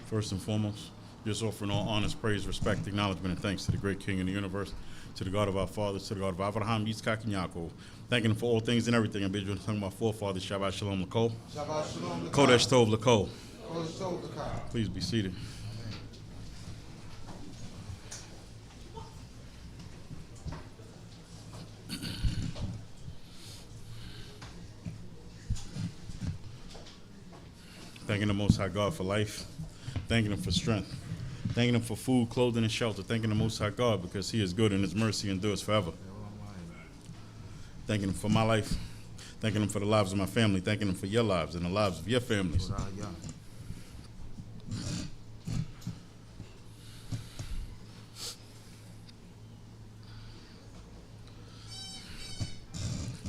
First and foremost, just offering all honest praise, respect, acknowledgement, and thanks to the great King of the universe, to the God of our fathers, to the God of Abraham, Yitzchak, and Yaakov. Thanking him for all things and everything. I've been talking about forefathers. Shabbat Shalom, Lakol. Shabbat Shalom, Kodesh Tov, Lakol. Kodesh Tov, Zaccar. Please be seated. Thanking the Most High God for life. Thanking him for strength. Thanking him for food, clothing, and shelter. Thanking the Most High God because he is good and his mercy endures forever. Thanking him for my life. Thanking him for the lives of my family. Thanking him for your lives and the lives of your families.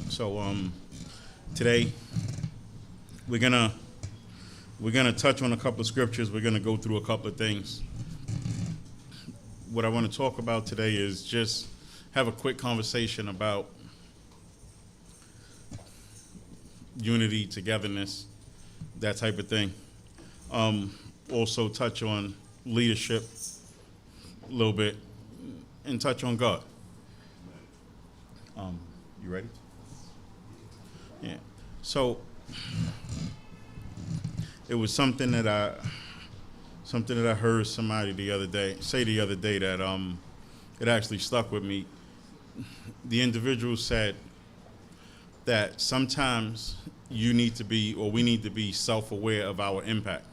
So today we're gonna touch on a couple of scriptures. We're gonna go through a couple of things. What I want to talk about today is just have a quick conversation about unity, togetherness, that type of thing. Also touch on leadership a little bit and touch on God. You ready? Yeah. So it was something that I heard somebody say the other day that it actually stuck with me. The individual said that sometimes we need to be self-aware of our impact.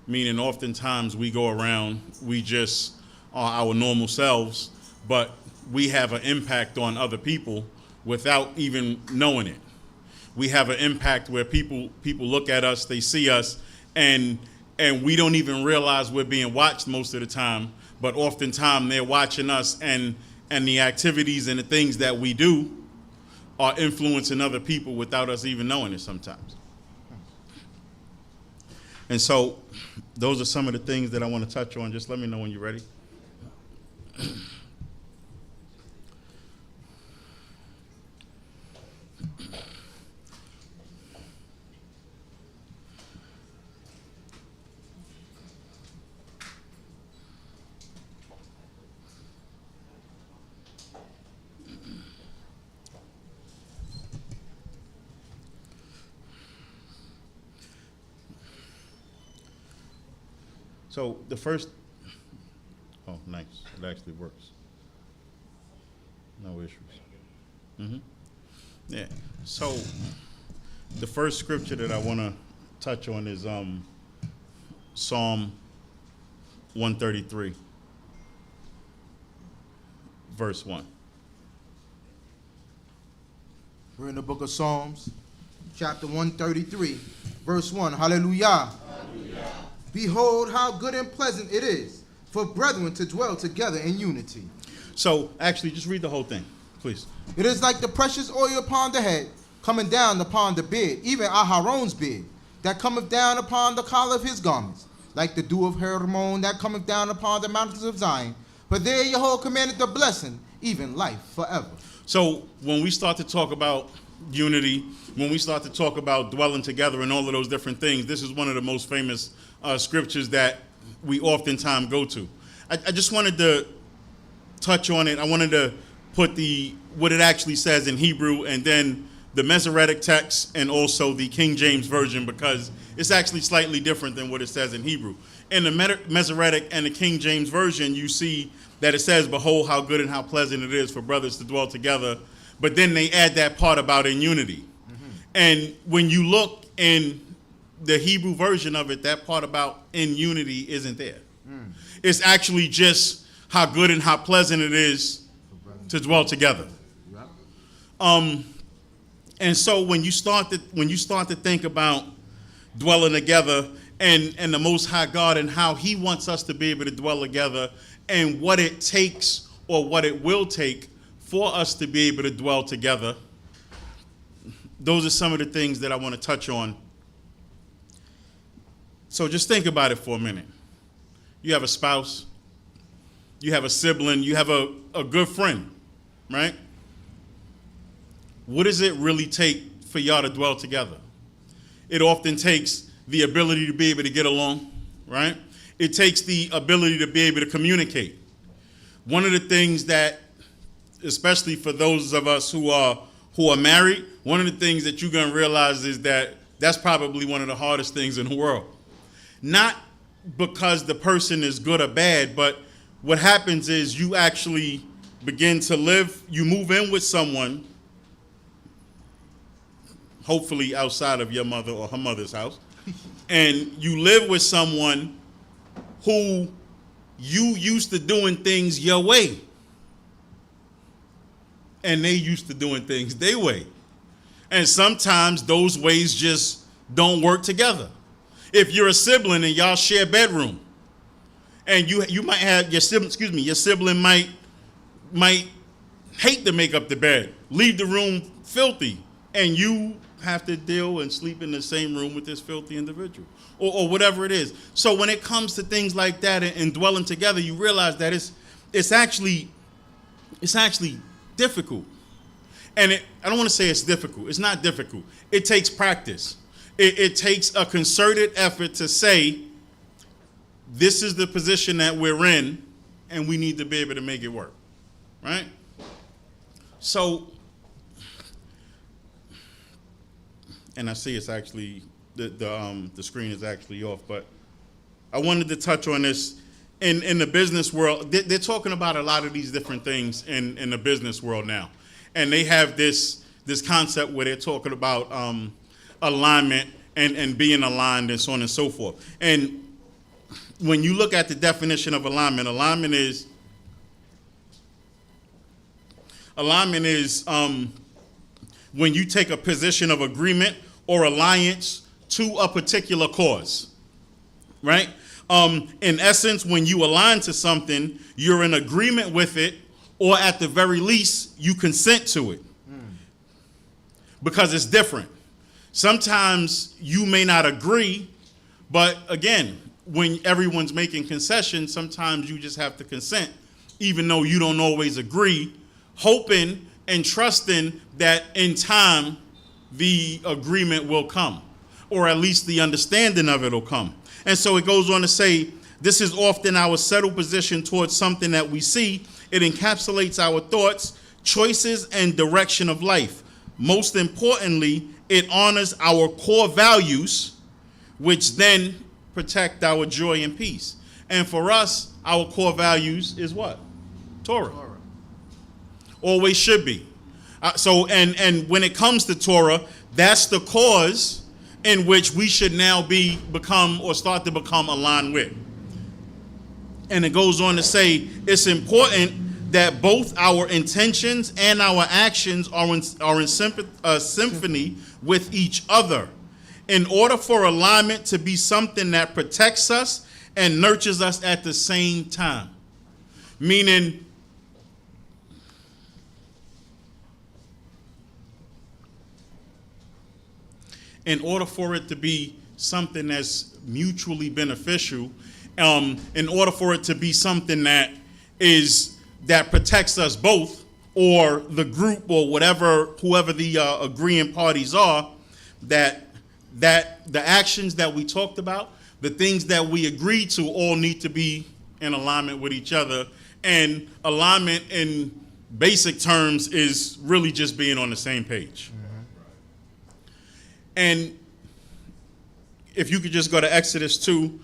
Meaning oftentimes we go around, we just are our normal selves, but we have an impact on other people without even knowing it. We have an impact where people look at us, they see us, and we don't even realize we're being watched most of the time, but oftentimes they're watching us, and the activities and the things that we do are influencing other people without us even knowing it sometimes. And so those are some of the things that I want to touch on. Just let me know when you're ready. So the first, oh, nice. It actually works. No issues. Yeah. So the first scripture that I want to touch on is Psalm 133, verse 1. We're in the book of Psalms, chapter 133, verse 1. Hallelujah. Hallelujah. Behold, how good and pleasant it is for brethren to dwell together in unity. So, actually, just read the whole thing, please. It is like the precious oil upon the head, coming down upon the beard, even Aharon's beard, that cometh down upon the collar of his garments, like the dew of Hermon that cometh down upon the mountains of Zion. For there Yahweh commanded the blessing, even life forever. So, when we start to talk about unity, when we start to talk about dwelling together and all of those different things, this is one of the most famous scriptures that we oftentimes go to. I just wanted to touch on it. I wanted to put what it actually says in Hebrew and then the Masoretic text and also the King James Version, because it's actually slightly different than what it says in Hebrew. In the Masoretic and the King James Version, you see that it says, behold, how good and how pleasant it is for brothers to dwell together. But then they add that part about in unity. And when you look in the Hebrew version of it, that part about in unity isn't there. It's actually just how good and how pleasant it is to dwell together. And so when you start to think about dwelling together and the Most High God and how he wants us to be able to dwell together and what it takes or what it will take for us to be able to dwell together, those are some of the things that I want to touch on. So just think about it for a minute. You have a spouse, you have a sibling, you have a good friend, right? What does it really take for y'all to dwell together? It often takes the ability to be able to get along, right? It takes the ability to be able to communicate. One of the things that, especially for those of us who are married, one of the things that you're going to realize is that that's probably one of the hardest things in the world. Not because the person is good or bad, but what happens is you actually begin to live, you move in with someone, hopefully outside of your mother or her mother's house, and you live with someone who you used to doing things your way, and they used to doing things their way. And sometimes those ways just don't work together. If you're a sibling and y'all share a bedroom, and you might have your sibling might hate to make up the bed, leave the room filthy, and you have to deal and sleep in the same room with this filthy individual, or whatever it is. So when it comes to things like that and dwelling together, you realize that it's actually difficult. And I don't want to say it's difficult. It's not difficult. It takes practice. It takes a concerted effort to say, this is the position that we're in, and we need to be able to make it work, right? So, and I see it's actually, the screen is actually off, but I wanted to touch on this. In the business world, they're talking about a lot of these different things in the business world now. And they have this concept where they're talking about alignment and being aligned and so on and so forth. And when you look at the definition of alignment is when you take a position of agreement or alliance to a particular cause, right? In essence, when you align to something, you're in agreement with it, or at the very least, you consent to it. Because it's different. Sometimes you may not agree, but again, when everyone's making concessions, sometimes you just have to consent, even though you don't always agree, hoping and trusting that in time the agreement will come, or at least the understanding of it will come. And so it goes on to say, this is often our settled position towards something that we see. It encapsulates our thoughts, choices, and direction of life. Most importantly, it honors our core values, which then protect our joy and peace. And for us, our core values is what? Torah. Always should be. And when it comes to Torah, that's the cause in which we should now start to become aligned with. And it goes on to say, it's important that both our intentions and our actions are in symphony with each other. In order for alignment to be something that protects us and nurtures us at the same time. Meaning, in order for it to be something that's mutually beneficial, in order for it to be something that protects us both, or the group, or whoever the agreeing parties are, that the actions that we talked about, the things that we agreed to, all need to be in alignment with each other. And alignment in basic terms is really just being on the same page. And if you could just go to Exodus 2,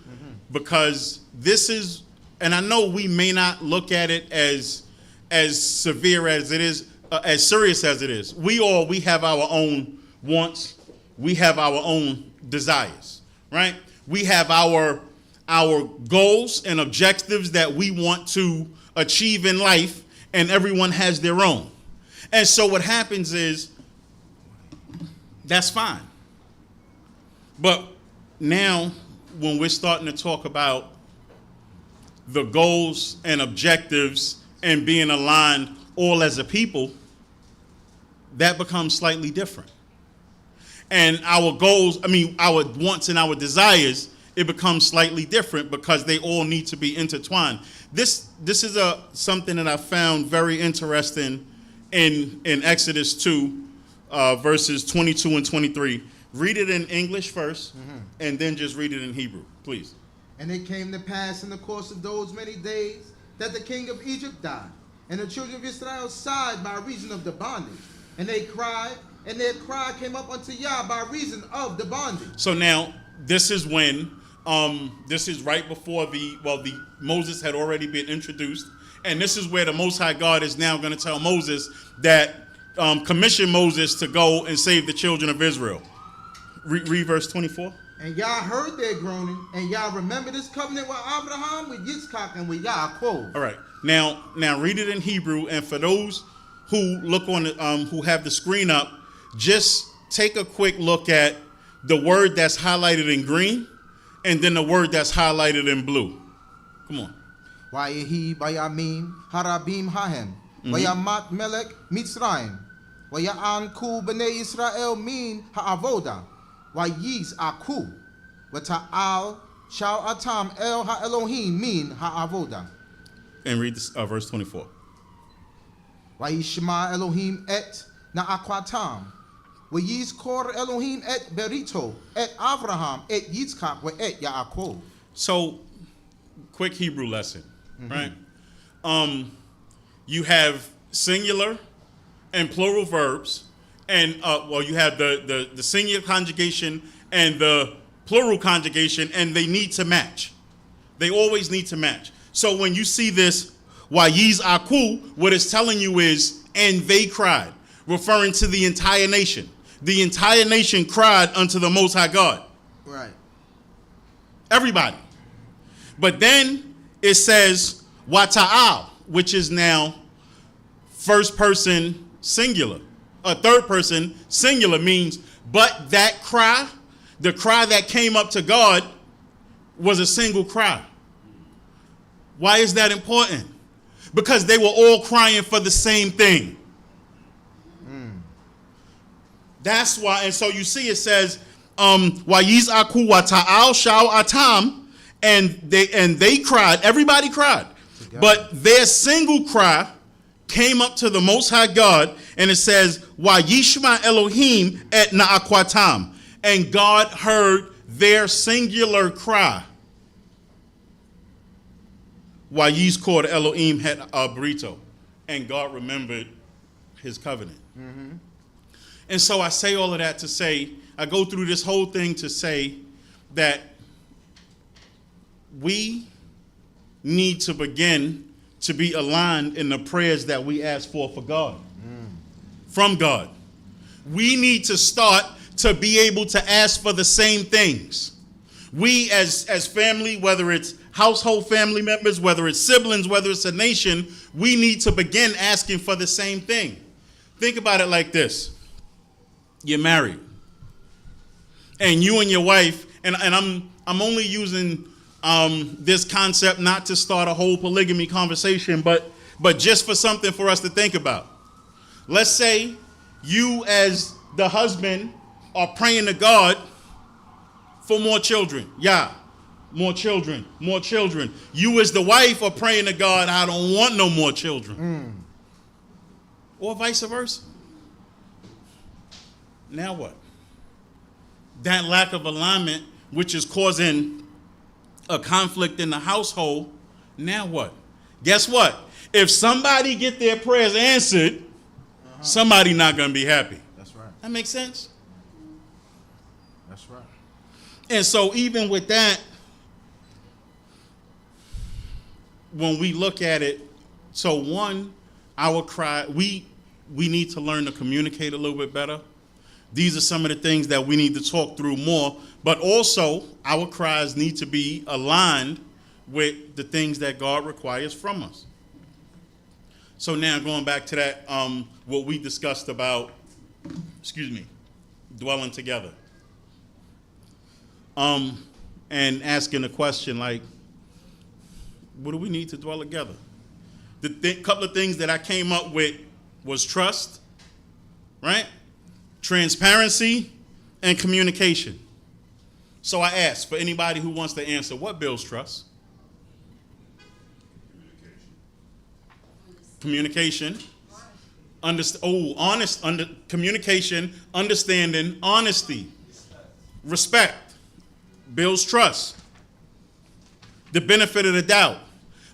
because this is, and I know we may not look at it as severe as it is, as serious as it is. We have our own wants. We have our own desires, right? We have our goals and objectives that we want to achieve in life, and everyone has their own. And so what happens is, that's fine. But now, when we're starting to talk about the goals and objectives and being aligned all as a people, that becomes slightly different. And our goals, our wants and our desires, it becomes slightly different because they all need to be intertwined. This is something that I found very interesting in Exodus 2, verses 22 and 23. Read it in English first, and then just read it in Hebrew, please. And it came to pass in the course of those many days that the king of Egypt died, and the children of Israel sighed by reason of the bondage. And they cried, and their cry came up unto Yah by reason of the bondage. So now, this is when, this is right before the Moses had already been introduced. And this is where the Most High God is now going to tell Moses that, commission Moses to go and save the children of Israel. Read verse 24. And Yah heard their groaning, and Yah remembered his covenant with Abraham, with Yitzchak, and with Yaakov. All right. Now read it in Hebrew, and for those who look on who have the screen up, just take a quick look at the word that's highlighted in green, and then the word that's highlighted in blue. Come on. Vayehi Bayamim Harabim Hahem, Vayamat Melech Mitzrayim, Vayaan Ku B'nei Yisrael Min Ha'avoda, Vayis Aku, Vata'al Shal Atam El Ha'elohim Min Ha'avoda. And read this, verse 24. Vayishma Elohim et Na'akwatam, Vayizkor Elohim et Berito, et Avraham, et Yitzchak, et Yaakov. So, quick Hebrew lesson, right? You have singular and plural verbs, and you have the singular conjugation and the plural conjugation, and they need to match. They always need to match. So when you see this, Wayiz Aku, what it's telling you is, and they cried, referring to the entire nation. The entire nation cried unto the Most High God. Right. Everybody. But then it says Wata'al, which is now first person singular. A third person singular means, but that cry, the cry that came up to God, was a single cry. Why is that important? Because they were all crying for the same thing. That's why, and so you see it says, Wayiz Aku Wata'al Shao Atam, and they cried, everybody cried. But their single cry came up to the Most High God, and it says, Wayishma Elohim et Na'akwatam, and God heard their singular cry. Wayiz called Elohim het Brito, and God remembered his covenant. And so I say all of that to say, I go through this whole thing to say that we need to begin to be aligned in the prayers that we ask for God, from God. We need to start to be able to ask for the same things. We as family, whether it's household family members, whether it's siblings, whether it's a nation, we need to begin asking for the same thing. Think about it like this. You're married, and you and your wife, and I'm only using this concept not to start a whole polygamy conversation, but just for something for us to think about. Let's say you as the husband are praying to God for more children. Yeah, more children, more children. You as the wife are praying to God, I don't want no more children. Or vice versa. Now what? That lack of alignment, which is causing a conflict in the household, now what? Guess what? If somebody get their prayers answered, somebody not going to be happy. That's right. That makes sense? That's right. And so even with that, when we look at it, so one, our cry, we need to learn to communicate a little bit better. These are some of the things that we need to talk through more, but also our cries need to be aligned with the things that God requires from us. So now going back to that, what we discussed about, dwelling together. And asking the question like, what do we need to dwell together? The couple of things that I came up with was trust, right? Transparency and communication. So I asked for anybody who wants to answer, what builds trust? Communication. Communication, understanding, honesty, respect builds trust. The benefit of the doubt.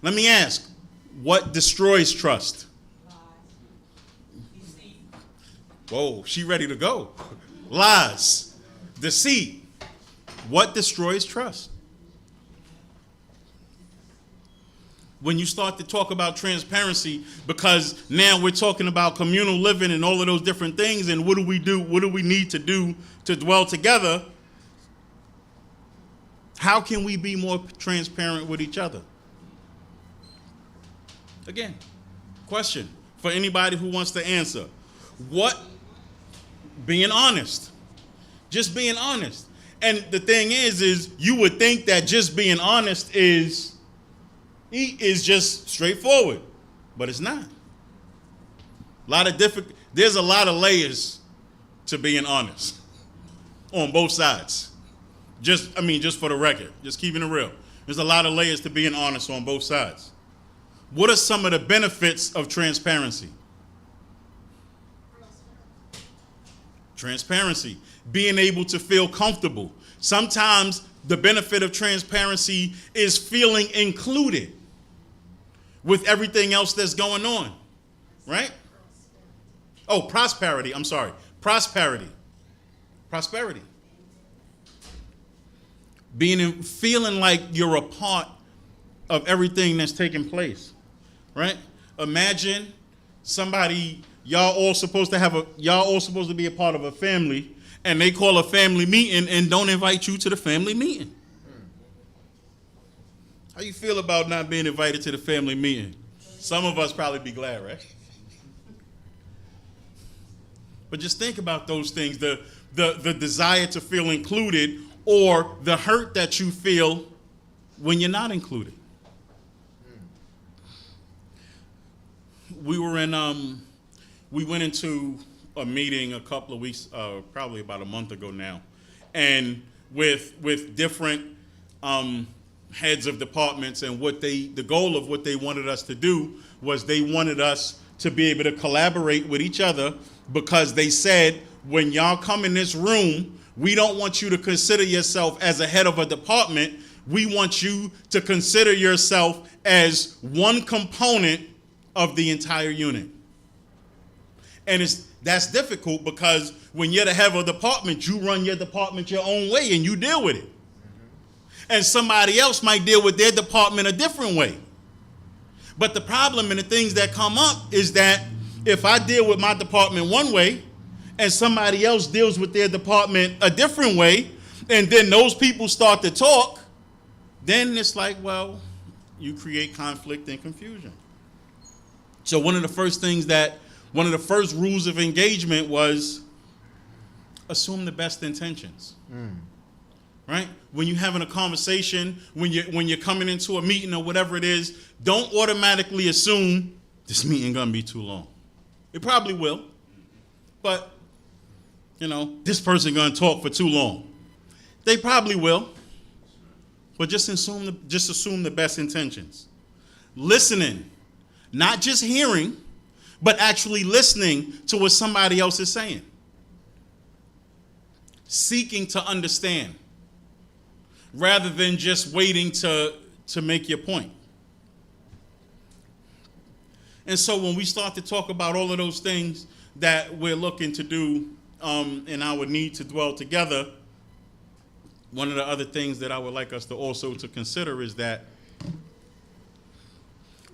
Let me ask, what destroys trust? Whoa, she ready to go. Lies, deceit. What destroys trust? When you start to talk about transparency, because now we're talking about communal living and all of those different things, and what do we do? What do we need to do to dwell together? How can we be more transparent with each other? Again, question for anybody who wants to answer. What? Being honest. Just being honest. And the thing is you would think that just being honest is just straightforward, but it's not. There's a lot of layers to being honest on both sides. Just for the record, just keeping it real. There's a lot of layers to being honest on both sides. What are some of the benefits of transparency? Transparency, being able to feel comfortable. Sometimes the benefit of transparency is feeling included with everything else that's going on, right? Oh, prosperity. I'm sorry. Prosperity. Feeling like you're a part of everything that's taking place, right? Imagine somebody, y'all all supposed to be a part of a family, and they call a family meeting and don't invite you to the family meeting. How you feel about not being invited to the family meeting? Some of us probably be glad, right? But just think about those things, the desire to feel included, or the hurt that you feel when you're not included. We went into a meeting a couple of weeks, probably about a month ago now, and with different heads of departments, and the goal of what they wanted us to do was they wanted us to be able to collaborate with each other, because they said, when y'all come in this room, we don't want you to consider yourself as a head of a department. We want you to consider yourself as one component of the entire unit. And that's difficult, because when you're the head of a department, you run your department your own way and you deal with it. And somebody else might deal with their department a different way. But the problem and the things that come up is that if I deal with my department one way and somebody else deals with their department a different way, and then those people start to talk, then it's like, well, you create conflict and confusion. So one of the first rules of engagement was assume the best intentions. Right? When you're having a conversation, when you're coming into a meeting or whatever it is, don't automatically assume this meeting gonna be too long. It probably will, but this person gonna talk for too long. They probably will, but just assume the best intentions. Listening, not just hearing, but actually listening to what somebody else is saying. Seeking to understand, rather than just waiting to make your point. And so when we start to talk about all of those things that we're looking to do in our need to dwell together, one of the other things that I would like us to also to consider is that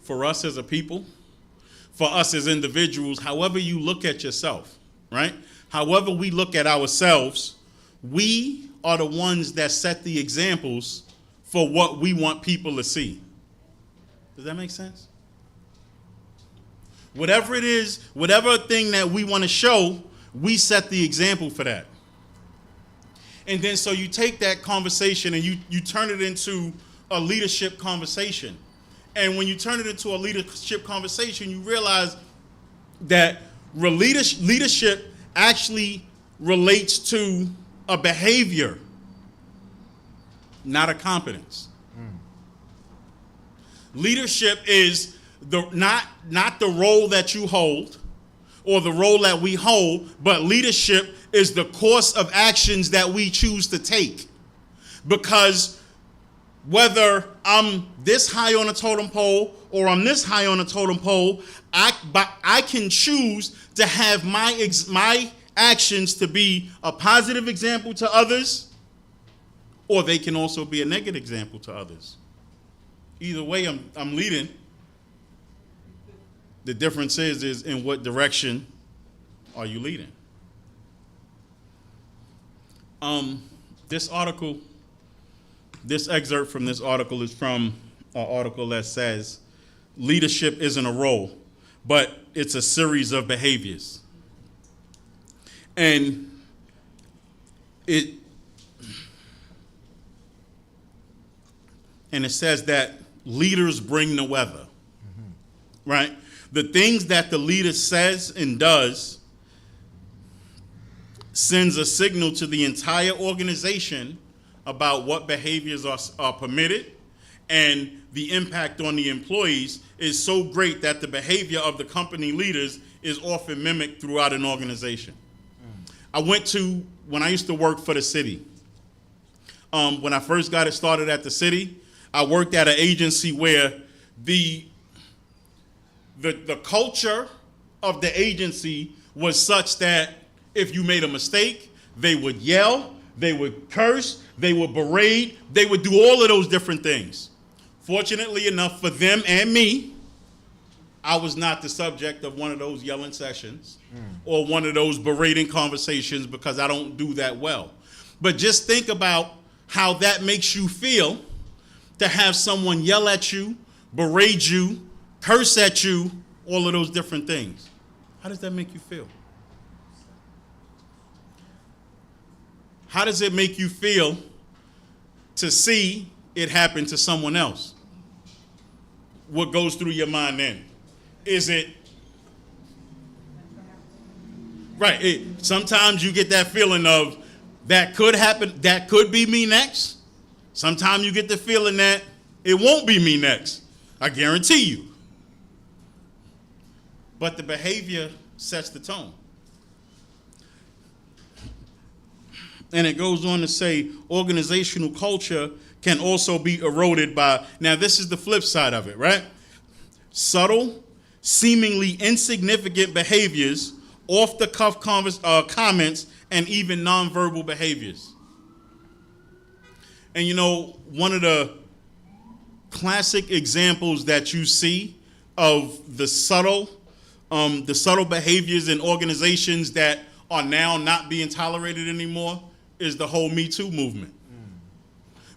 for us as a people, for us as individuals, however you look at yourself, right? However we look at ourselves, we are the ones that set the examples for what we want people to see. Does that make sense? Whatever it is, whatever thing that we want to show, we set the example for that. And then so you take that conversation and you turn it into a leadership conversation. And when you turn it into a leadership conversation, you realize that leadership actually relates to a behavior, not a competence. Leadership is not the role that you hold or the role that we hold, but leadership is the course of actions that we choose to take. Because whether I'm this high on a totem pole or I'm this high on a totem pole, I can choose to have my actions to be a positive example to others, or they can also be a negative example to others. Either way, I'm leading. The difference is in what direction are you leading? This excerpt from this article is from an article that says, leadership isn't a role, but it's a series of behaviors. And it says that leaders bring the weather, right? The things that the leader says and does sends a signal to the entire organization about what behaviors are permitted, and the impact on the employees is so great that the behavior of the company leaders is often mimicked throughout an organization. When I used to work for the city, when I first got it started at the city, I worked at an agency where the culture of the agency was such that if you made a mistake, they would yell, they would curse, they would berate, they would do all of those different things. Fortunately enough for them and me, I was not the subject of one of those yelling sessions or one of those berating conversations, because I don't do that well. But just think about how that makes you feel to have someone yell at you, berate you, curse at you, all of those different things. How does that make you feel? How does it make you feel to see it happen to someone else? What goes through your mind then? Is it right? Sometimes you get that feeling of that could happen, that could be me next. Sometimes you get the feeling that it won't be me next. I guarantee you. But the behavior sets the tone. And it goes on to say organizational culture can also be eroded by, now this is the flip side of it, right? Subtle, seemingly insignificant behaviors, off-the-cuff comments, and even nonverbal behaviors. And you know, one of the classic examples that you see of the subtle behaviors in organizations that are now not being tolerated anymore is the whole Me Too movement.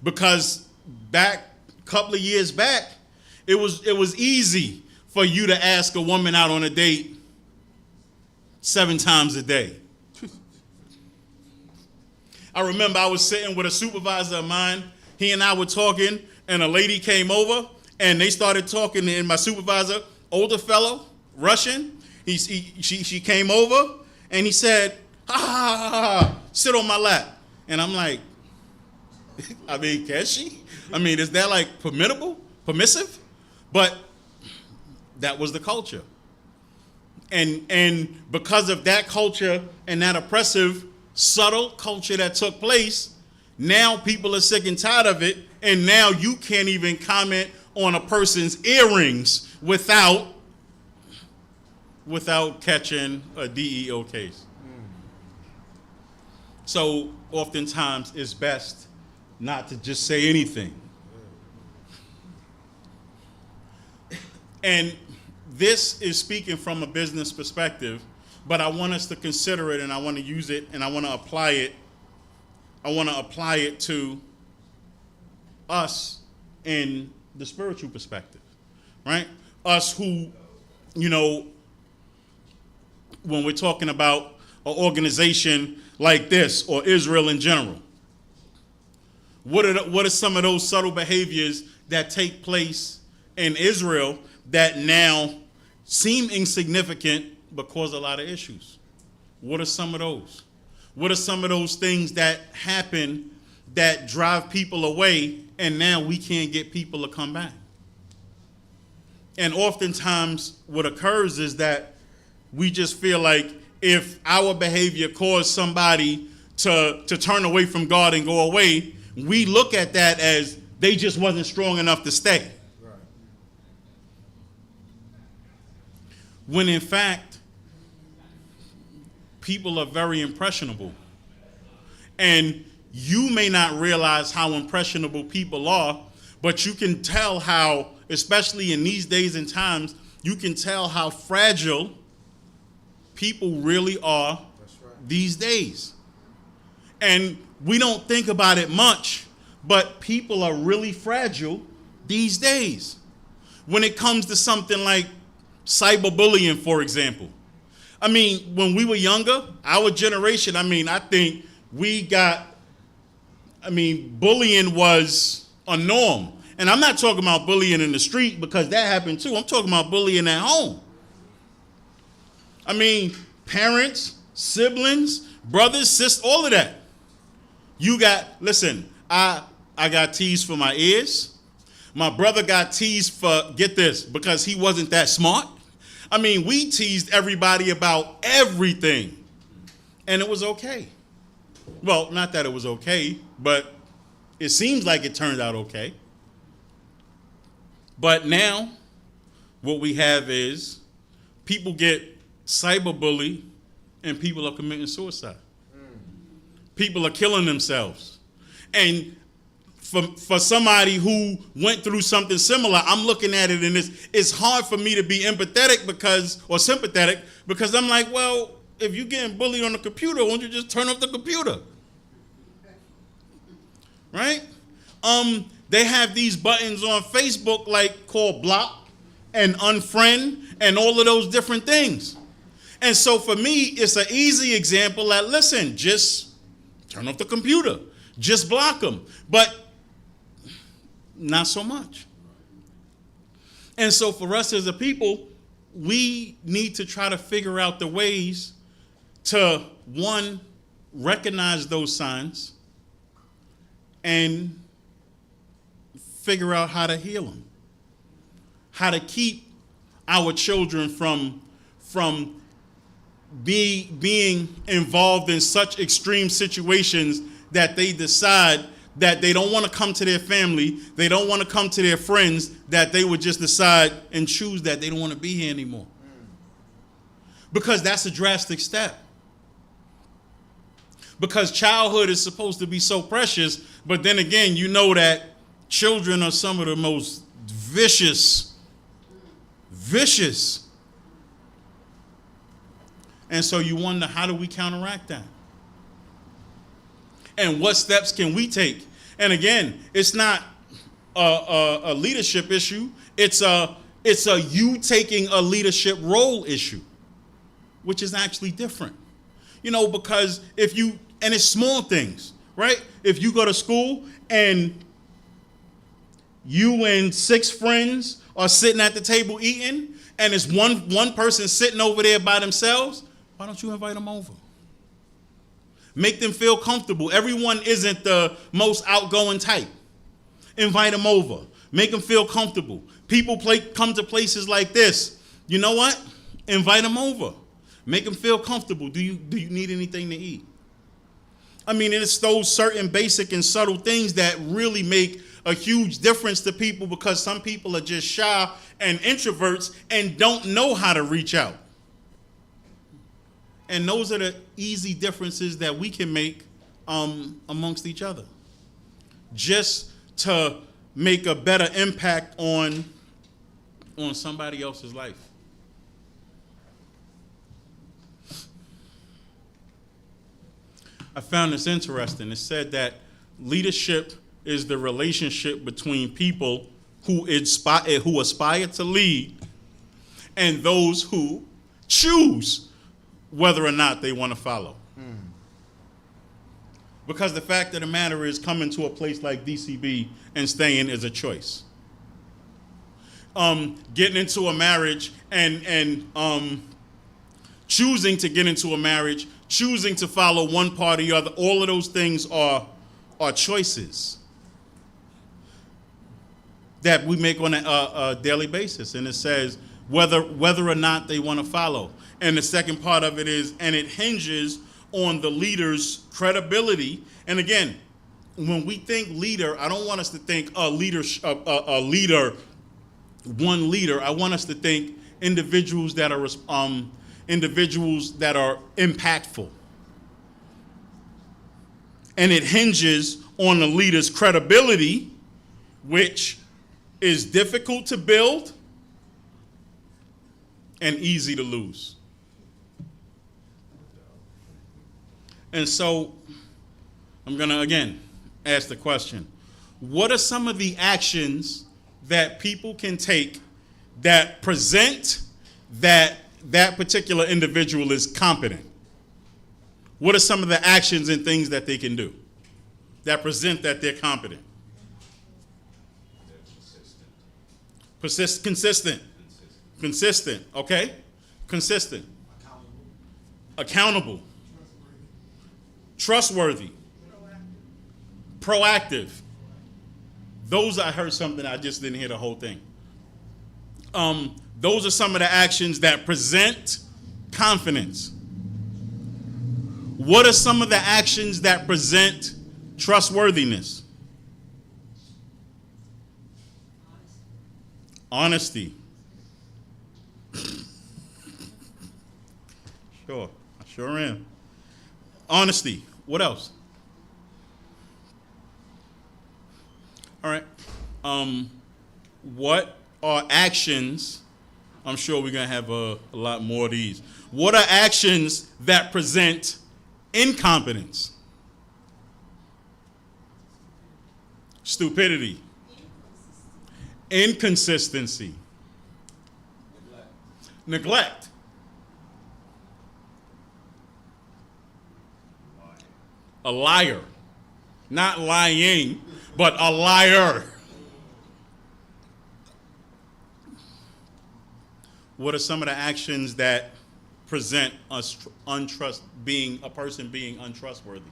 Because a couple of years back, it was easy for you to ask a woman out on a date 7 times a day. I remember I was sitting with a supervisor of mine. He and I were talking, and a lady came over, and they started talking. And my supervisor, older fellow, Russian, she came over, and he said, "Ha, sit on my lap." And I'm like, I mean, can she? I mean, is that like permissive? But that was the culture. And because of that culture and that oppressive, subtle culture that took place, now people are sick and tired of it, and now you can't even comment on a person's earrings without catching a DEO case. So oftentimes it's best not to just say anything. And this is speaking from a business perspective, but I want us to consider it, and I want to use it, and I want to apply it. I want to apply it to us in the spiritual perspective, right? Us who, you know, when we're talking about an organization like this or Israel in general, what are some of those subtle behaviors that take place in Israel that now seem insignificant but cause a lot of issues? What are some of those? What are some of those things that happen that drive people away, and now we can't get people to come back? And oftentimes what occurs is that we just feel like if our behavior caused somebody to turn away from God and go away, we look at that as They just wasn't strong enough to stay. Right. When in fact, people are very impressionable. And you may not realize how impressionable people are, but you can tell how, especially in these days and times, you can tell how fragile people really are these days. And we don't think about it much, but people are really fragile these days. When it comes to something like cyberbullying, for example. I mean, when we were younger, our generation, I think bullying was a norm. And I'm not talking about bullying in the street, because that happened too. I'm talking about bullying at home. Parents, siblings, brothers, sisters, all of that. I got teased for my ears. My brother got teased for, get this, because he wasn't that smart. We teased everybody about everything. And it was okay. Well, not that it was okay, but it seems like it turned out okay. But now, what we have is people get cyberbullied and people are committing suicide. People are killing themselves. And for somebody who went through something similar, I'm looking at it and it's hard for me to be sympathetic because I'm like, well, if you're getting bullied on the computer, why don't you just turn off the computer? Right? They have these buttons on Facebook called block and unfriend and all of those different things. And so for me, it's an easy example that, listen, just turn off the computer. Just block them. But not so much. And so for us as a people, we need to try to figure out the ways to, one, recognize those signs and figure out how to heal them. How to keep our children from being involved in such extreme situations that they decide that they don't want to come to their family, they don't want to come to their friends, that they would just decide and choose that they don't want to be here anymore. Because that's a drastic step. Because childhood is supposed to be so precious, but then again, you know that children are some of the most vicious. And so you wonder, how do we counteract that? And what steps can we take? And again, it's not a leadership issue. It's a you taking a leadership role issue, which is actually different. Because and it's small things, right? If you go to school and you and 6 friends are sitting at the table eating, and it's one person sitting over there by themselves, why don't you invite them over? Make them feel comfortable. Everyone isn't the most outgoing type. Invite them over. Make them feel comfortable. People come to places like this. You know what? Invite them over. Make them feel comfortable. Do you need anything to eat? It's those certain basic and subtle things that really make a huge difference to people, because some people are just shy and introverts and don't know how to reach out. And those are the easy differences that we can make amongst each other, just to make a better impact on somebody else's life. I found this interesting. It said that leadership is the relationship between people who aspire to lead and those who choose whether or not they want to follow. Because the fact of the matter is, coming to a place like D.C.B. and staying is a choice. Getting into a marriage and choosing to get into a marriage, choosing to follow one part or the other, all of those things are choices that we make on a daily basis. And it says whether or not they want to follow. And the second part of it is, and it hinges on the leader's credibility. And again, when we think leader, I don't want us to think a leader, one leader. I want us to think individuals that are impactful. And it hinges on the leader's credibility, which is difficult to build and easy to lose. And so I'm going to, again, ask the question, what are some of the actions that people can take that present that particular individual is competent? What are some of the actions and things that they can do that present that they're competent? Consistent, okay? Consistent. Accountable. Trustworthy. Proactive. Those, I heard something, I just didn't hear the whole thing. Those are some of the actions that present confidence. What are some of the actions that present trustworthiness? Honesty. Sure, I sure am. Honesty. What else? All right. What are actions? I'm sure we're going to have a lot more of these. What are actions that present incompetence? Stupidity. Inconsistency. Neglect. A liar. Not lying, but a liar. What are some of the actions that present being a person being untrustworthy?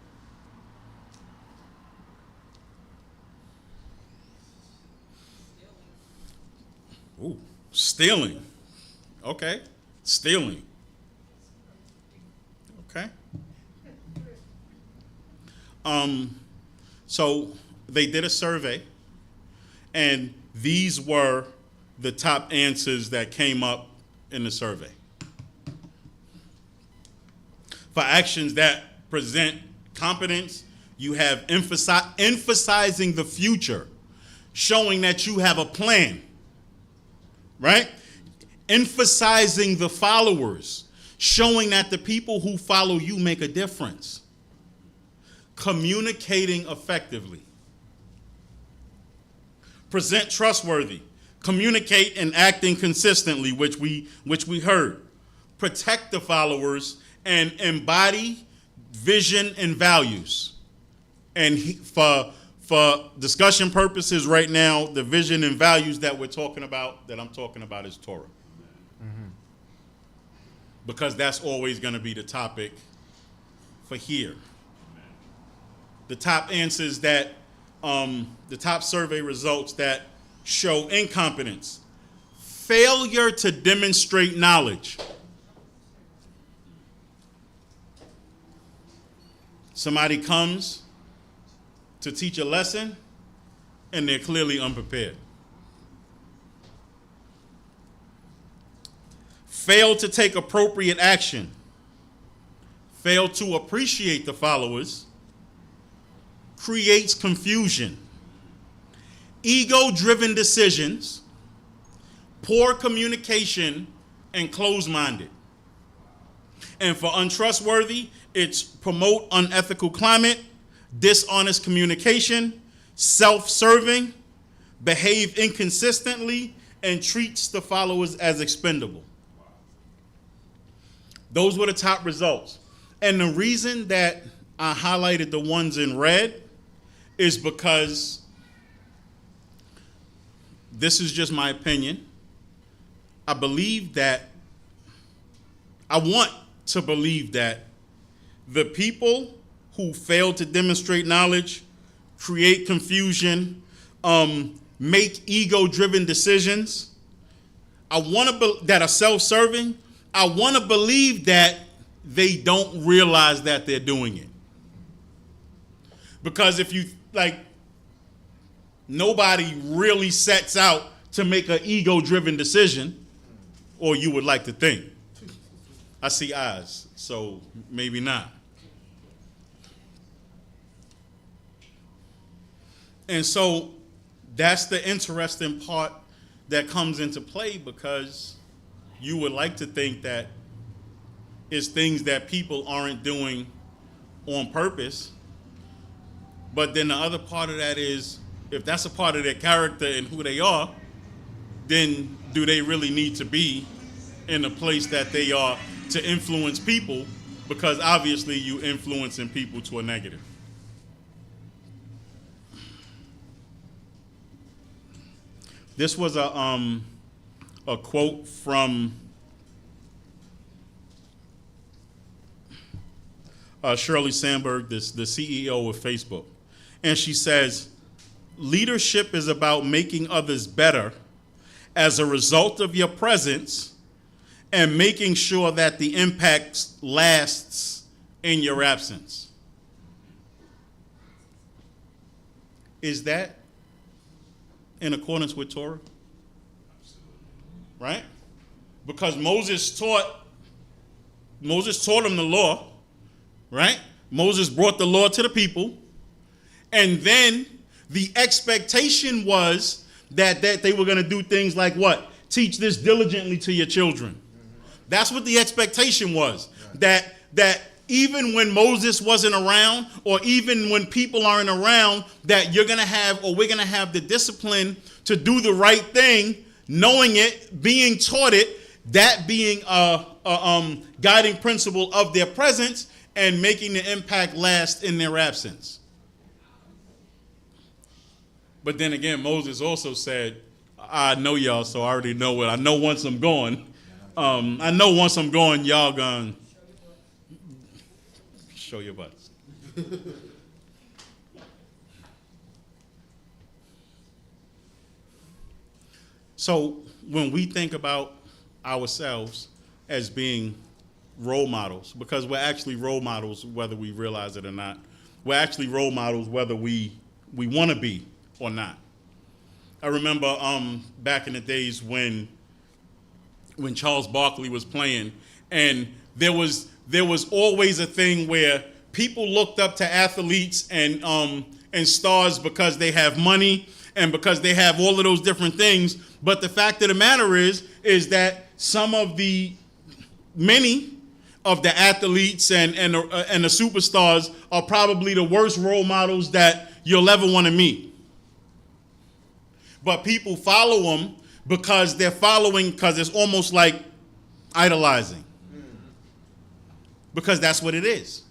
Ooh, stealing. Okay, stealing. Okay. So they did a survey, and these were the top answers that came up in the survey. For actions that present competence, you have emphasizing the future, showing that you have a plan, right? Emphasizing the followers, showing that the people who follow you make a difference. Communicating effectively. Present trustworthy. Communicate and acting consistently, which we heard. Protect the followers and embody vision and values. And for discussion purposes right now, the vision and values that I'm talking about is Torah. Mm-hmm. Because that's always going to be the topic for here. The top answers that, the top survey results that show incompetence. Failure to demonstrate knowledge. Somebody comes to teach a lesson and they're clearly unprepared. Fail to take appropriate action. Fail to appreciate the followers. Creates confusion. Ego-driven decisions. Poor communication and closed-minded. And for untrustworthy, it's promote unethical climate, dishonest communication, self-serving, behave inconsistently, and treats the followers as expendable. Those were the top results. And the reason that I highlighted the ones in red is because this is just my opinion. I want to believe that the people who fail to demonstrate knowledge, create confusion, make ego-driven decisions, that are self-serving, I want to believe that they don't realize that they're doing it. Because if like nobody really sets out to make an ego-driven decision, or you would like to think. I see eyes, so maybe not. And so that's the interesting part that comes into play, because you would like to think that it's things that people aren't doing on purpose. But then the other part of that is, if that's a part of their character and who they are, then do they really need to be in the place that they are to influence people? Because obviously you influencing people to a negative. This was a quote from Shirley Sandberg, the CEO of Facebook. And she says, leadership is about making others better as a result of your presence and making sure that the impact lasts in your absence. Is that in accordance with Torah? Right? Because Moses taught them the law, right? Moses brought the law to the people, and then the expectation was that they were going to do things like what? Teach this diligently to your children. That's what the expectation was. That even when Moses wasn't around, or even when people aren't around, that you're going to have, or we're going to have the discipline to do the right thing, knowing it, being taught it, that being a guiding principle of their presence, and making the impact last in their absence. But then again, Moses also said, I know y'all, so I already know what. I know once I'm going, y'all gonna show your butts. So when we think about ourselves as being role models, because we're actually role models whether we realize it or not. We're actually role models whether we want to be or not. I remember back in the days when Charles Barkley was playing, and there was always a thing where people looked up to athletes and stars because they have money and because they have all of those different things. But the fact of the matter is that many of the athletes and the superstars are probably the worst role models that you'll ever want to meet. But people follow them because it's almost like idolizing. Because that's what it is.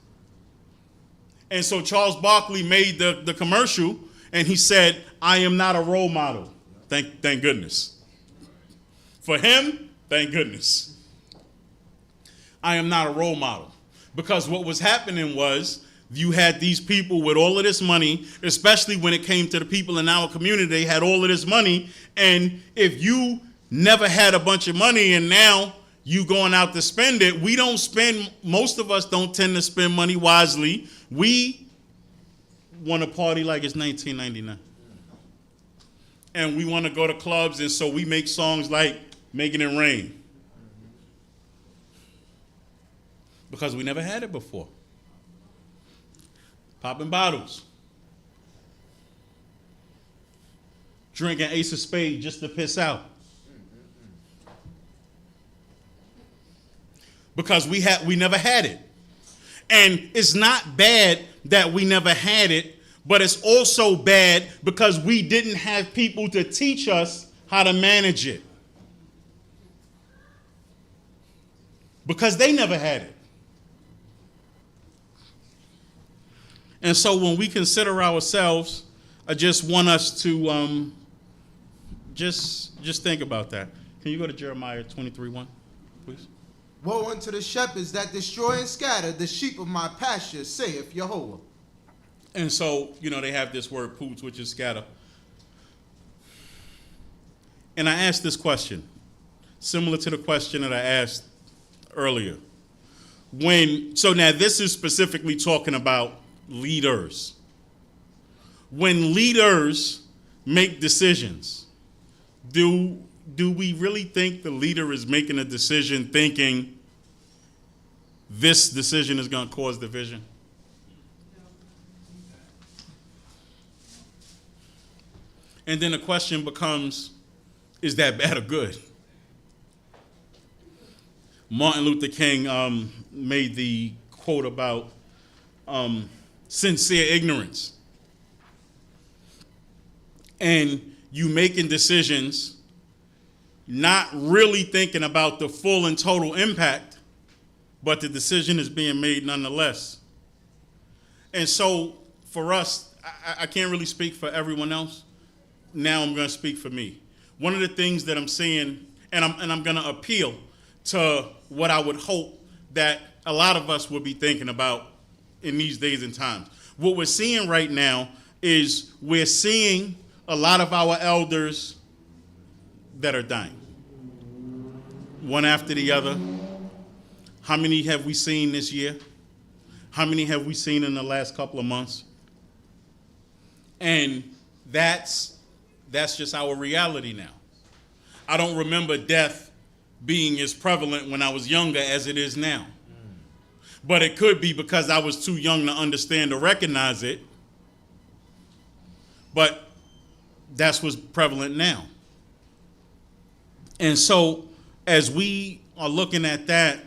And so Charles Barkley made the commercial, and he said, I am not a role model. Thank goodness. For him, thank goodness. I am not a role model. Because what was happening was, you had these people with all of this money, especially when it came to the people in our community. They had all of this money, and if you never had a bunch of money and now you going out to spend it, most of us don't tend to spend money wisely. We want to party like it's 1999. And we want to go to clubs, and so we make songs like Making It Rain. Because we never had it before. Popping bottles. Drinking Ace of Spades just to piss out. Because we never had it. And it's not bad that we never had it, but it's also bad because we didn't have people to teach us how to manage it. Because they never had it. And so when we consider ourselves, I just want us to just think about that. Can you go to Jeremiah 23:1, please? Woe unto the shepherds that destroy and scatter the sheep of my pasture, saith Jehovah. And so, they have this word poots, which is scatter. And I asked this question, similar to the question that I asked earlier. So now this is specifically talking about leaders. when leaders make decisions, do we really think the leader is making a decision thinking this decision is going to cause division? And then the question becomes, is that bad or good? Martin Luther King made the quote about sincere ignorance. And you making decisions, not really thinking about the full and total impact, but the decision is being made nonetheless. And so for us, I can't really speak for everyone else. Now I'm going to speak for me. One of the things that I'm seeing, and I'm going to appeal to what I would hope that a lot of us will be thinking about in these days and times. What we're seeing right now is we're seeing a lot of our elders that are dying, one after the other. How many have we seen this year? How many have we seen in the last couple of months? And that's just our reality now. I don't remember death being as prevalent when I was younger as it is now. But it could be because I was too young to understand or recognize it. But that's what's prevalent now. And so as we are looking at that,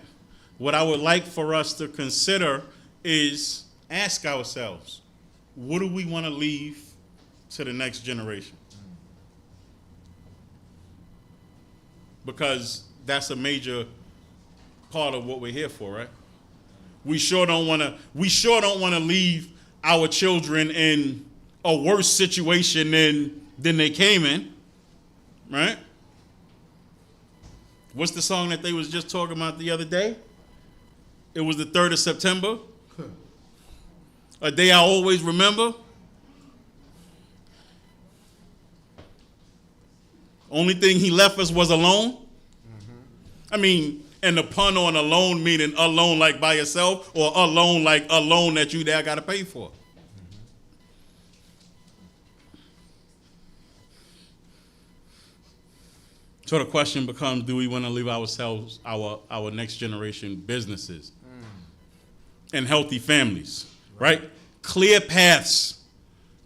what I would like for us to consider is ask ourselves, what do we want to leave to the next generation? Because that's a major part of what we're here for, right? We sure don't want to leave our children in a worse situation than they came in, right? What's the song that they was just talking about the other day? It was the 3rd of September. A day I always remember. Only thing he left us was alone. I mean, and the pun on alone meaning alone like by yourself, or alone like a loan that you there got to pay for. So the question becomes, do we want to leave ourselves, our next generation businesses and healthy families, right? Clear paths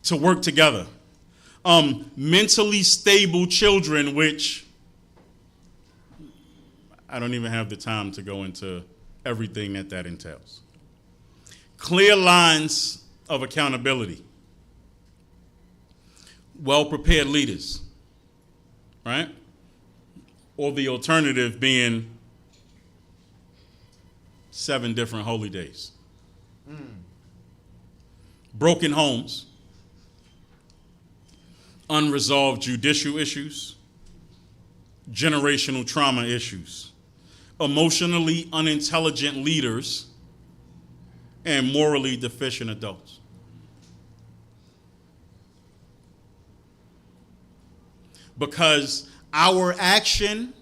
to work together. Mentally stable children, which I don't even have the time to go into everything that entails. Clear lines of accountability. Well-prepared leaders, right? Or the alternative being 7 different holy days. Broken homes. Unresolved judicial issues. Generational trauma issues. Emotionally unintelligent leaders. And morally deficient adults. Because our action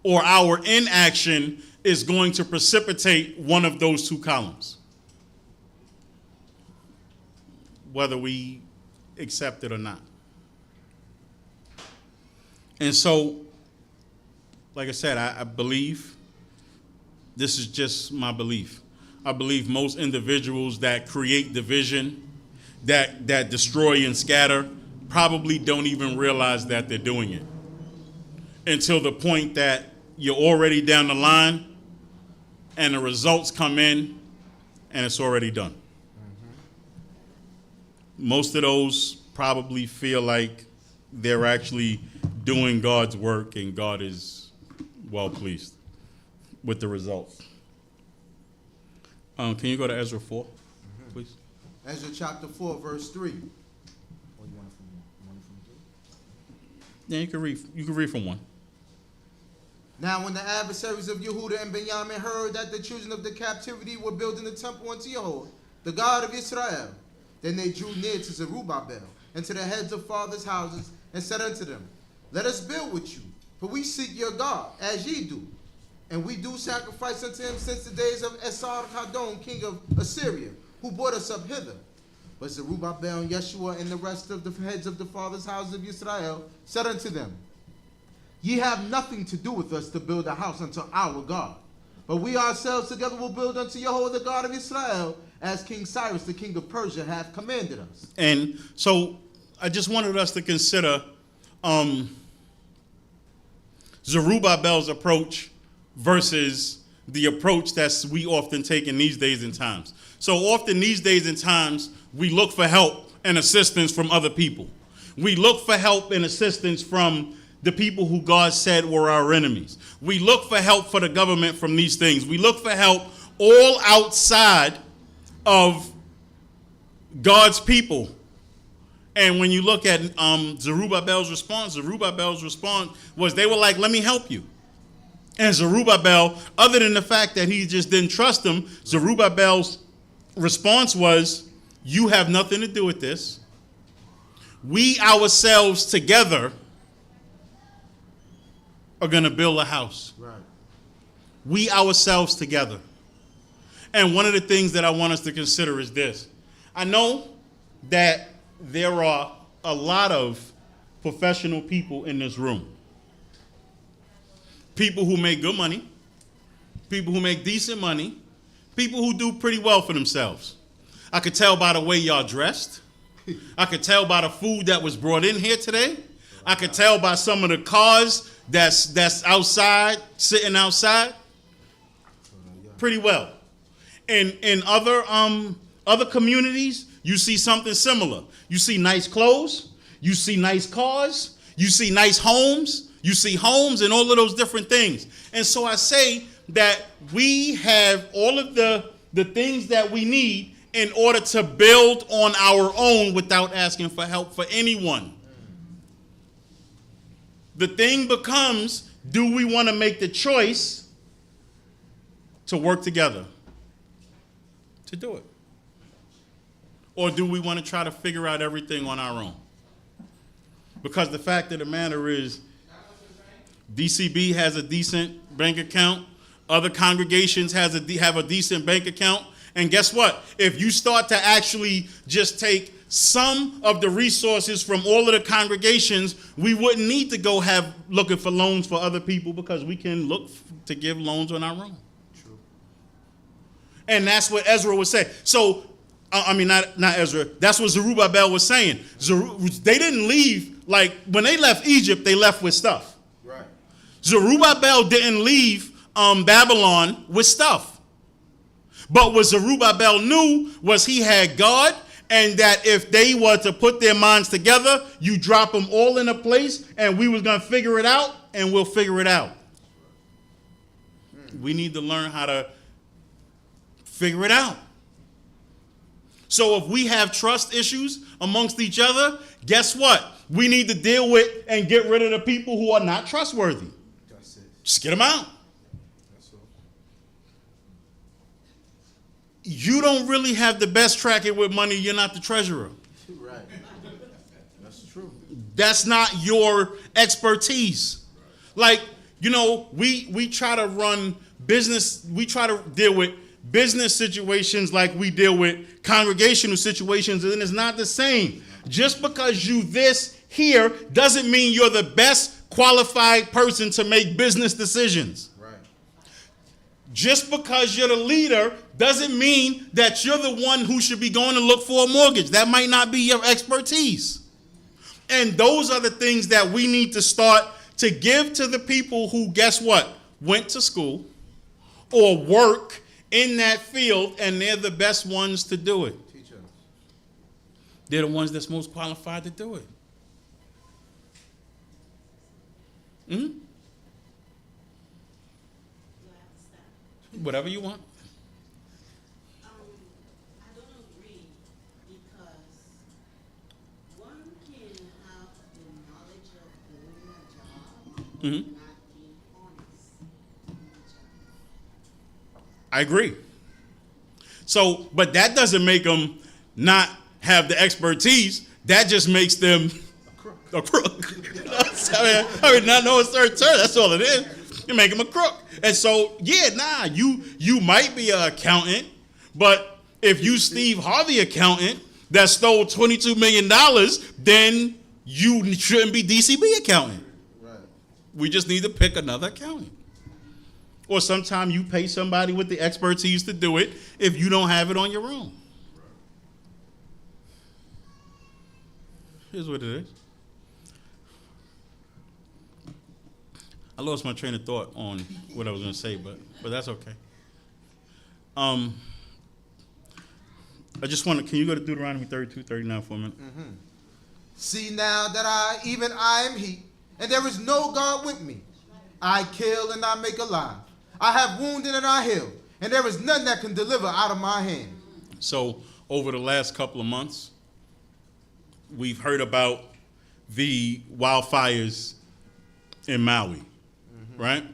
or our inaction is going to precipitate one of those 2 columns, whether we accept it or not. And so, like I said, I believe, this is just my belief, I believe most individuals that create division, that destroy and scatter, probably don't even realize that they're doing it until the point that you're already down the line and the results come in and it's already done. Most of those probably feel like they're actually doing God's work and God is well pleased with the results. Can you go to Ezra 4, please? Ezra chapter 4, verse 3. Yeah, you can read from 1. Now when the adversaries of Yehuda and Benjamin heard that the children of the captivity were building the temple unto Yahweh, the God of Israel, then they drew near to Zerubbabel and to the heads of fathers' houses, and said unto them, Let us build with you, for we seek your God, as ye do. And we do sacrifice unto him since the days of Esar-Haddon, king of Assyria, who brought us up hither. But Zerubbabel and Yeshua and the rest of the heads of the fathers' house of Yisrael said unto them, Ye have nothing to do with us to build a house unto our God. But we ourselves together will build unto Jehovah the God of Israel, as King Cyrus the king of Persia hath commanded us. And so I just wanted us to consider Zerubbabel's approach versus the approach that we often take in these days and times. So often these days and times, we look for help and assistance from other people. We look for help and assistance from the people who God said were our enemies. We look for help for the government from these things. We look for help all outside of God's people. And when you look at Zerubbabel's response was they were like, let me help you. And Zerubbabel, other than the fact that he just didn't trust him, Zerubbabel's response was, you have nothing to do with this. We ourselves together are going to build a house. Right. We ourselves together. And one of the things that I want us to consider is this. I know that there are a lot of professional people in this room. People who make good money, people who make decent money, people who do pretty well for themselves. I could tell by the way y'all dressed. I could tell by the food that was brought in here today. I could tell by some of the cars that's outside, sitting outside. Pretty well. In other communities, you see something similar. You see nice clothes, you see nice cars, you see nice homes, you see homes and all of those different things. And so I say that we have all of the things that we need in order to build on our own without asking for help for anyone. The thing becomes, do we want to make the choice to work together to do it? Or do we want to try to figure out everything on our own? Because the fact of the matter is, D.C.B. has a decent bank account. Other congregations have a decent bank account. And guess what? If you start to actually just take some of the resources from all of the congregations, we wouldn't need to go looking for loans for other people because we can look to give loans on our own. True. And that's what Ezra was saying. So, not Ezra. That's what Zerubbabel was saying. They didn't leave, like, when they left Egypt, they left with stuff. Right. Zerubbabel didn't leave Babylon with stuff. But what Zerubbabel knew was he had God, and that if they were to put their minds together, you drop them all in a place, and we was going to figure it out, and we'll figure it out. We need to learn how to figure it out. So if we have trust issues amongst each other, guess what? We need to deal with and get rid of the people who are not trustworthy. That's it. Just get them out. That's all. You don't really have the best track record with money. You're not the treasurer. Right. That's true. That's not your expertise. Like, we try to run business. We try to deal with business situations like we deal with congregational situations, and it's not the same. Just because you this here doesn't mean you're the best qualified person to make business decisions. Right. Just because you're the leader doesn't mean that you're the one who should be going to look for a mortgage. That might not be your expertise. And those are the things that we need to start to give to the people who, guess what, went to school or work in that field, and they're the best ones to do it. Teach us. They're the ones that's most qualified to do it. Whatever you want. I don't agree because one can have the knowledge of doing a job and not being honest in the job. I agree. So, but that doesn't make them not have the expertise. That just makes them a crook. Not know a certain term. That's all it is. You make them a crook. And so, you might be an accountant, but if you Steve Harvey accountant, that stole $22 million, then you shouldn't be D.C.B. accountant. Right. We just need to pick another accountant. Or sometime you pay somebody with the expertise to do it if you don't have it on your own. Here's what it is. I lost my train of thought on what I was going to say, but that's okay. I just want to, can you go to Deuteronomy 32:39 for a minute? See now that I am he, and there is no God with me. I kill and I make alive. I have wounded and I heal, and there is none that can deliver out of my hand. So over the last couple of months, we've heard about the wildfires in Maui, right?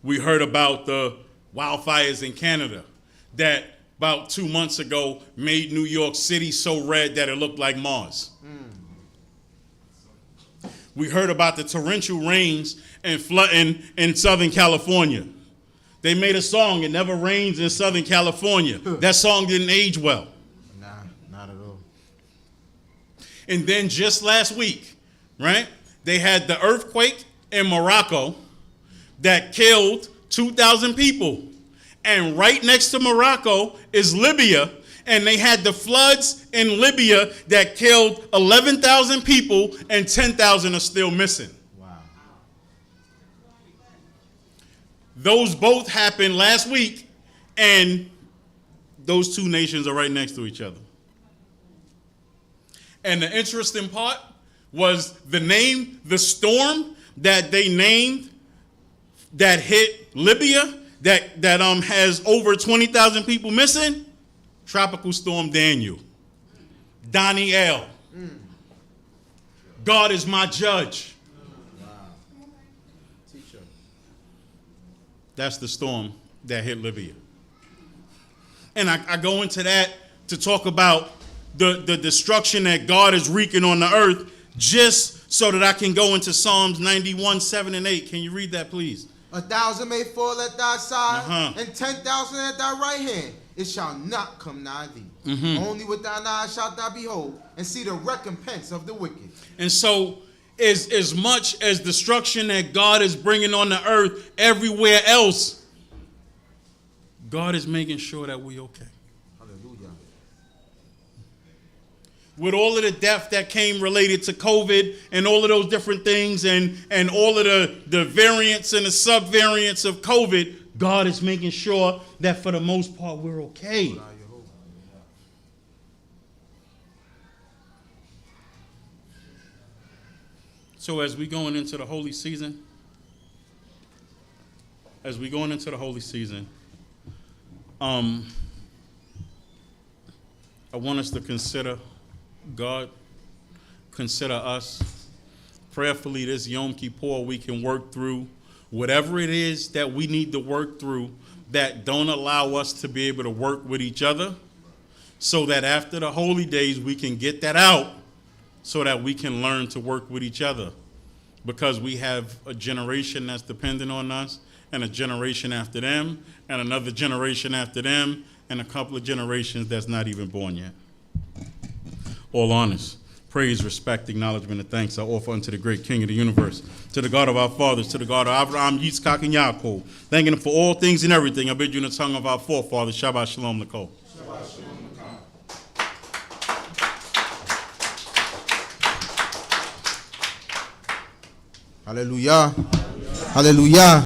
We heard about the wildfires in Canada that about 2 months ago made New York City so red that it looked like Mars. We heard about the torrential rains and flooding in Southern California. They made a song, "It Never Rains in Southern California." That song didn't age well. Nah, not at all. And then just last week, right, they had the earthquake in Morocco that killed 2,000 people. And right next to Morocco is Libya, and they had the floods in Libya that killed 11,000 people and 10,000 are still missing. Wow. Those both happened last week, and those two nations are right next to each other. And the interesting part was the storm that they named that hit Libya, that has over 20,000 people missing, Tropical Storm Daniel. Daniel. God is my judge. Wow. Teacher. That's the storm that hit Libya. And I go into that to talk about the destruction that God is wreaking on the earth, just so that I can go into Psalms 91, 7 and 8. Can you read that, please? 1,000 may fall at thy side, and 10,000 at thy right hand. It shall not come nigh thee. Only with thine eyes shalt thou behold, and see the recompense of the wicked. And so, as much as destruction that God is bringing on the earth everywhere else, God is making sure that we're okay. Hallelujah. With all of the death that came related to COVID and all of those different things and all of the variants and the subvariants of COVID, God is making sure that for the most part we're okay. So as we going into the holy season, I want us to consider God, consider us. Prayerfully this Yom Kippur we can work through whatever it is that we need to work through that don't allow us to be able to work with each other, so that after the holy days we can get that out so that we can learn to work with each other, because we have a generation that's dependent on us, and a generation after them, and another generation after them, and a couple of generations that's not even born yet. All honors, praise, respect, acknowledgement, and thanks I offer unto the great King of the universe, to the God of our fathers, to the God of Abraham, Yitzchak, and Yaakov, thanking him for all things and everything. I bid you in the tongue of our forefathers, Shabbat Shalom L'kol. Hallelujah. Hallelujah.